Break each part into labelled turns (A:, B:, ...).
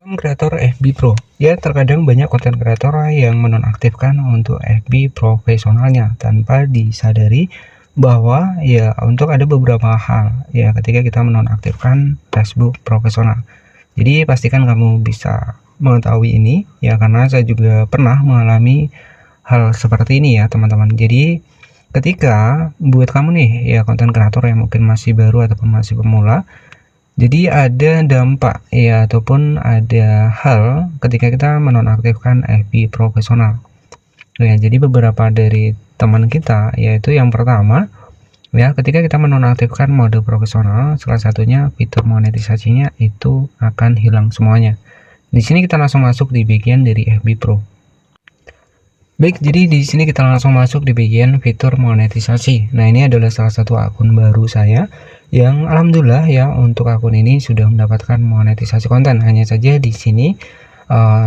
A: Konten kreator FB Pro. Ya, terkadang banyak konten kreator yang menonaktifkan untuk FB profesionalnya tanpa disadari bahwa ya untuk ada beberapa hal ya ketika kita menonaktifkan Facebook profesional. Jadi pastikan kamu bisa mengetahui ini ya, karena saya juga pernah mengalami hal seperti ini ya teman-teman. Jadi ketika buat kamu nih ya konten kreator yang mungkin masih baru ataupun masih pemula, jadi ada dampak ya ataupun ada hal ketika kita menonaktifkan FB profesional. Ya, jadi beberapa dari teman kita yaitu yang pertama ya, ketika kita menonaktifkan mode profesional, salah satunya fitur monetisasinya itu akan hilang semuanya. Di sini kita langsung masuk di bagian dari FB Pro. Baik, jadi di sini kita langsung masuk di bagian fitur monetisasi. Nah, ini adalah salah satu akun baru saya yang alhamdulillah ya untuk akun ini sudah mendapatkan monetisasi konten. Hanya saja di sini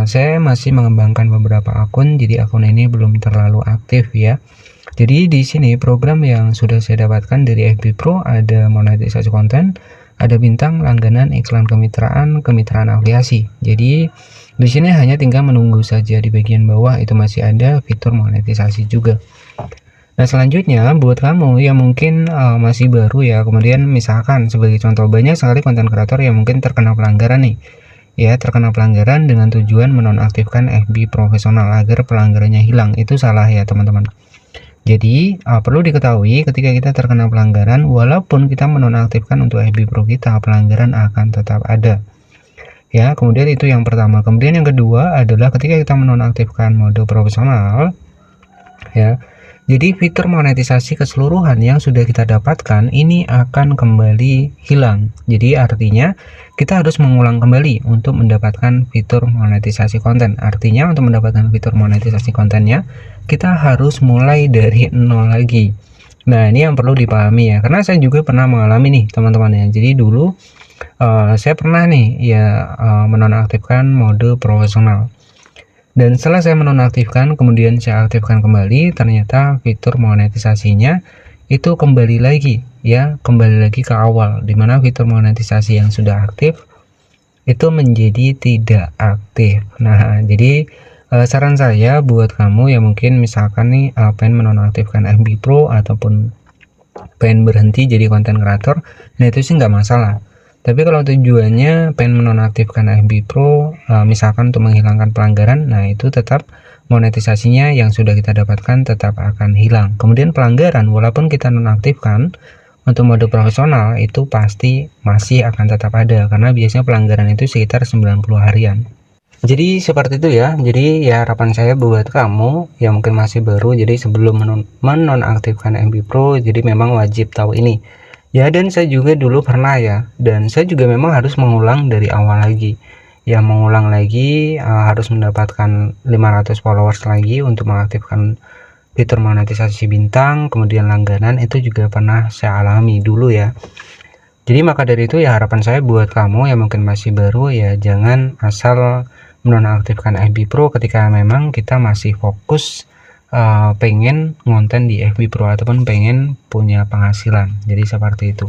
A: saya masih mengembangkan beberapa akun, jadi akun ini belum terlalu aktif ya. Jadi di sini program yang sudah saya dapatkan dari FB Pro ada monetisasi konten, ada bintang, langganan, iklan kemitraan, kemitraan afiliasi. Jadi di sini hanya tinggal menunggu saja, di bagian bawah itu masih ada fitur monetisasi juga. Nah, selanjutnya buat kamu yang mungkin masih baru ya, kemudian misalkan sebagai contoh banyak sekali konten kreator yang mungkin terkena pelanggaran nih. Ya, terkena pelanggaran dengan tujuan menonaktifkan FB profesional agar pelanggarannya hilang. Itu salah ya, teman-teman. Jadi perlu diketahui ketika kita terkena pelanggaran, walaupun kita menonaktifkan untuk FB Pro kita, pelanggaran akan tetap ada. Ya, kemudian itu yang pertama. Kemudian yang kedua adalah ketika kita menonaktifkan mode profesional, ya. Jadi fitur monetisasi keseluruhan yang sudah kita dapatkan ini akan kembali hilang. Jadi artinya kita harus mengulang kembali untuk mendapatkan fitur monetisasi konten. Artinya untuk mendapatkan fitur monetisasi kontennya kita harus mulai dari nol lagi. Nah, ini yang perlu dipahami ya, karena saya juga pernah mengalami nih teman-teman ya. Jadi dulu saya pernah nih ya menonaktifkan mode profesional. Dan setelah saya menonaktifkan, kemudian saya aktifkan kembali, ternyata fitur monetisasinya itu kembali lagi ya, kembali lagi ke awal, dimana fitur monetisasi yang sudah aktif itu menjadi tidak aktif. Nah, jadi saran saya buat kamu yang mungkin misalkan nih pengen menonaktifkan FB Pro ataupun pengen berhenti jadi konten kreator, nah itu sih nggak masalah. Tapi kalau tujuannya pengen menonaktifkan FB Pro, misalkan untuk menghilangkan pelanggaran, nah itu tetap monetisasinya yang sudah kita dapatkan tetap akan hilang. Kemudian pelanggaran, walaupun kita nonaktifkan untuk mode profesional, itu pasti masih akan tetap ada, karena biasanya pelanggaran itu sekitar 90 harian. Jadi seperti itu ya. Jadi ya harapan saya buat kamu yang mungkin masih baru, jadi sebelum menonaktifkan FB Pro, jadi memang wajib tahu ini. Ya, dan saya juga dulu pernah ya, dan saya juga memang harus mengulang dari awal lagi. Ya, mengulang lagi harus mendapatkan 500 followers lagi untuk mengaktifkan fitur monetisasi bintang, kemudian langganan, itu juga pernah saya alami dulu ya. Jadi maka dari itu ya harapan saya buat kamu yang mungkin masih baru ya, jangan asal menonaktifkan FB Pro ketika memang kita masih fokus pengen ngonten di FB Pro ataupun pengen punya penghasilan. Jadi seperti itu.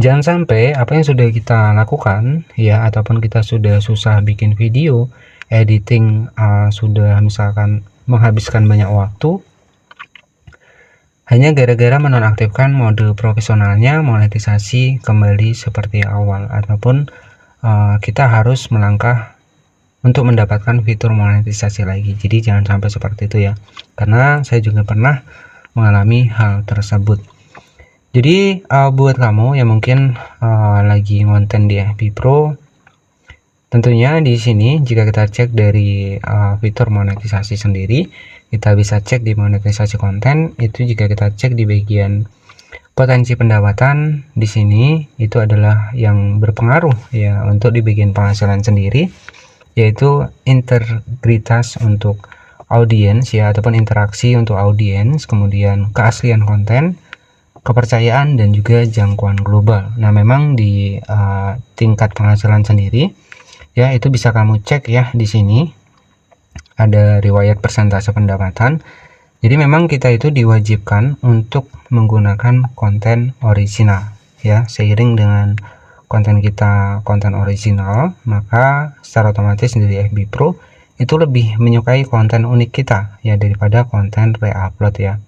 A: Jangan sampai apa yang sudah kita lakukan ya, ataupun kita sudah susah bikin video, editing sudah misalkan menghabiskan banyak waktu, hanya gara-gara menonaktifkan mode profesionalnya, monetisasi kembali seperti awal, ataupun kita harus melangkah untuk mendapatkan fitur monetisasi lagi. Jadi jangan sampai seperti itu ya, karena saya juga pernah mengalami hal tersebut. Jadi buat kamu yang mungkin lagi ngonten di FB Pro, tentunya di sini jika kita cek dari fitur monetisasi sendiri, kita bisa cek di monetisasi konten. Itu jika kita cek di bagian potensi pendapatan, di sini itu adalah yang berpengaruh ya untuk di bagian penghasilan sendiri, yaitu integritas untuk audiens ya, ataupun interaksi untuk audiens, kemudian keaslian konten, kepercayaan, dan juga jangkauan global. Nah, memang di tingkat penghasilan sendiri ya, itu bisa kamu cek ya, di sini ada riwayat persentase pendapatan. Jadi memang kita itu diwajibkan untuk menggunakan konten original ya, seiring dengan konten kita konten original, maka secara otomatis dari FB Pro itu lebih menyukai konten unik kita ya daripada konten re-upload ya.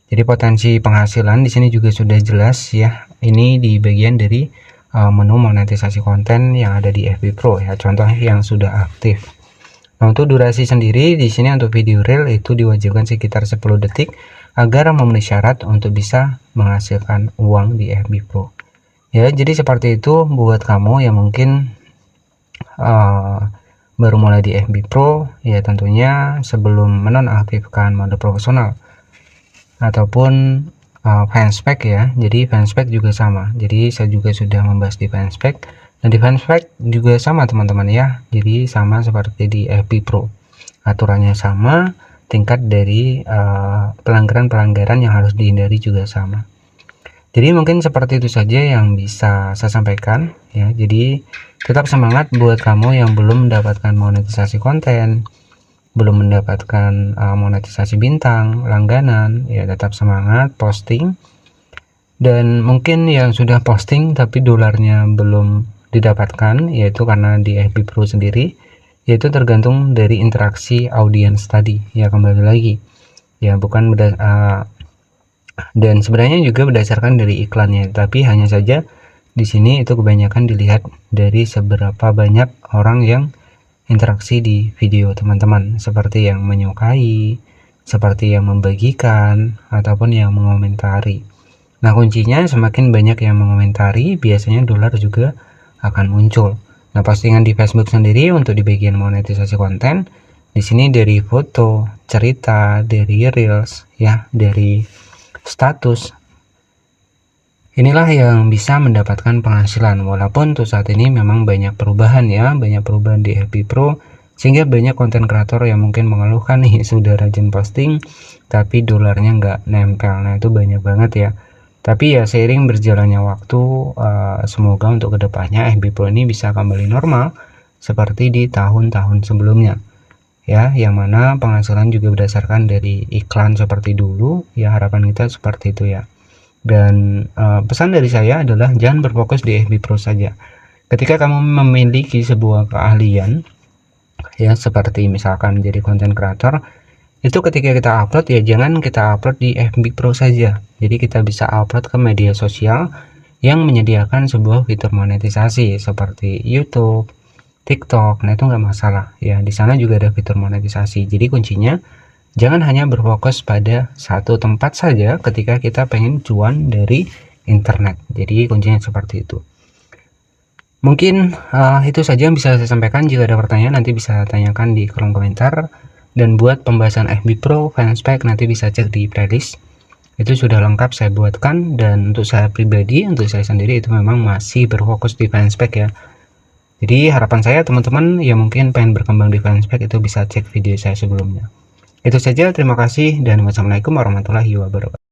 A: Jadi potensi penghasilan di sini juga sudah jelas ya. Ini di bagian dari menu monetisasi konten yang ada di FB Pro ya, contoh yang sudah aktif. Nah, untuk durasi sendiri di sini untuk video reel itu diwajibkan sekitar 10 detik agar memenuhi syarat untuk bisa menghasilkan uang di FB Pro. Ya, jadi seperti itu buat kamu yang mungkin baru mulai di FB Pro ya, tentunya sebelum menonaktifkan mode profesional ataupun fanspage ya. Jadi fanspage juga sama, jadi saya juga sudah membahas di fanspage, dan di fanspage juga sama teman-teman ya. Jadi sama seperti di FB Pro, aturannya sama, tingkat dari pelanggaran-pelanggaran yang harus dihindari juga sama. Jadi mungkin seperti itu saja yang bisa saya sampaikan ya. Jadi tetap semangat buat kamu yang belum mendapatkan monetisasi konten, belum mendapatkan monetisasi bintang, langganan ya, tetap semangat posting. Dan mungkin yang sudah posting tapi dolarnya belum didapatkan, yaitu karena di FB Pro sendiri yaitu tergantung dari interaksi audiens tadi ya, kembali lagi ya, bukan dan sebenarnya juga berdasarkan dari iklannya, tapi hanya saja di sini itu kebanyakan dilihat dari seberapa banyak orang yang interaksi di video teman-teman, seperti yang menyukai, seperti yang membagikan, ataupun yang mengomentari. Nah, kuncinya semakin banyak yang mengomentari, biasanya dolar juga akan muncul. Nah, postingan di Facebook sendiri untuk di bagian monetisasi konten, di sini dari foto, cerita, dari reels ya, dari status. Inilah yang bisa mendapatkan penghasilan, walaupun untuk saat ini memang banyak perubahan ya, banyak perubahan di FB Pro, sehingga banyak konten kreator yang mungkin mengeluhkan nih sudah rajin posting tapi dolarnya nggak nempel. Nah, itu banyak banget ya. Tapi ya seiring berjalannya waktu, semoga untuk kedepannya FB Pro ini bisa kembali normal seperti di tahun-tahun sebelumnya ya, yang mana penghasilan juga berdasarkan dari iklan seperti dulu ya. Harapan kita seperti itu ya. Dan pesan dari saya adalah jangan berfokus di FB Pro saja. Ketika kamu memiliki sebuah keahlian ya, seperti misalkan jadi konten kreator, itu ketika kita upload ya jangan kita upload di FB Pro saja. Jadi kita bisa upload ke media sosial yang menyediakan sebuah fitur monetisasi seperti YouTube, TikTok. Nah, itu nggak masalah ya, di sana juga ada fitur monetisasi. Jadi kuncinya jangan hanya berfokus pada satu tempat saja ketika kita pengen cuan dari internet. Jadi kuncinya seperti itu. Mungkin itu saja yang bisa saya sampaikan. Jika ada pertanyaan nanti bisa tanyakan di kolom komentar. Dan buat pembahasan FB Pro, fanspage nanti bisa cek di playlist. Itu sudah lengkap saya buatkan, dan untuk saya pribadi, untuk saya sendiri itu memang masih berfokus di fanspage ya. Jadi harapan saya teman-teman yang mungkin pengen berkembang di fanspage itu bisa cek video saya sebelumnya. Itu saja, terima kasih dan wassalamualaikum warahmatullahi wabarakatuh.